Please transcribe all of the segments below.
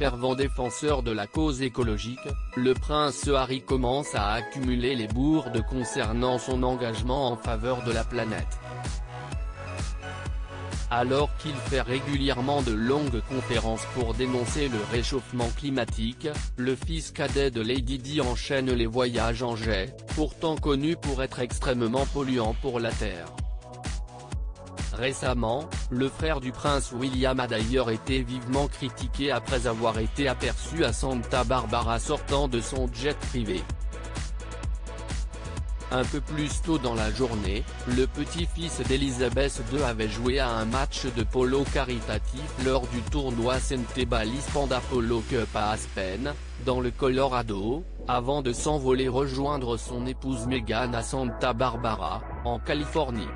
fervent défenseur de la cause écologique, le prince Harry commence à accumuler les bourdes concernant son engagement en faveur de la planète. Alors qu'il fait régulièrement de longues conférences pour dénoncer le réchauffement climatique, le fils cadet de Lady Di enchaîne les voyages en jet, pourtant connu pour être extrêmement polluant pour la Terre. Récemment, le frère du prince William a d'ailleurs été vivement critiqué après avoir été aperçu à Santa Barbara sortant de son jet privé. Un peu plus tôt dans la journée, le petit-fils d'Elizabeth II avait joué à un match de polo caritatif lors du tournoi St. Bally's Panda Polo Cup à Aspen, dans le Colorado, avant de s'envoler rejoindre son épouse Meghan à Santa Barbara, en Californie.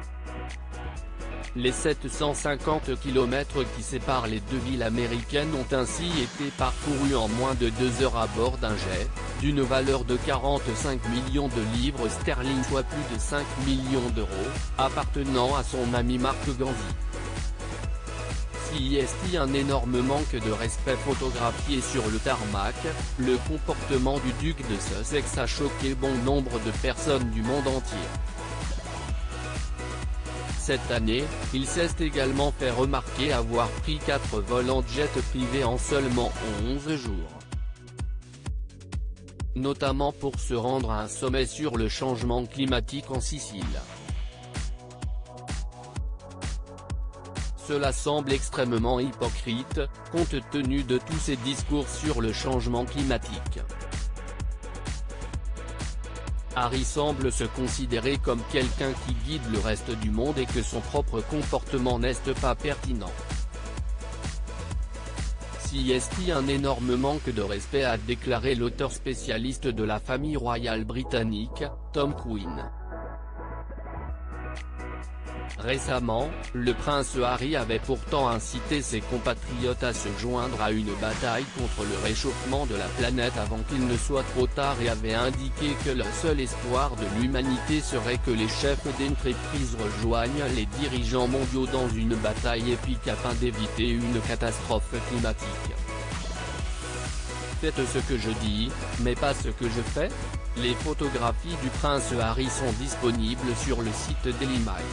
Les 750 km qui séparent les deux villes américaines ont ainsi été parcourus en moins de 2 heures à bord d'un jet, d'une valeur de 45 millions de livres sterling soit plus de 5 millions d'euros, appartenant à son ami Mark Ganzi. S'il y a un énorme manque de respect photographié sur le tarmac, le comportement du duc de Sussex a choqué bon nombre de personnes du monde entier. Cette année, il s'est également fait remarquer avoir pris 4 vols en jet privé en seulement 11 jours. Notamment pour se rendre à un sommet sur le changement climatique en Sicile. Cela semble extrêmement hypocrite, compte tenu de tous ces discours sur le changement climatique. Harry semble se considérer comme quelqu'un qui guide le reste du monde et que son propre comportement n'est pas pertinent. S'il y a un énorme manque de respect, a déclaré l'auteur spécialiste de la famille royale britannique, Tom Quinn. Récemment, le prince Harry avait pourtant incité ses compatriotes à se joindre à une bataille contre le réchauffement de la planète avant qu'il ne soit trop tard et avait indiqué que le seul espoir de l'humanité serait que les chefs d'entreprise rejoignent les dirigeants mondiaux dans une bataille épique afin d'éviter une catastrophe climatique. Faites ce que je dis, mais pas ce que je fais. Les photographies du prince Harry sont disponibles sur le site Daily Mail.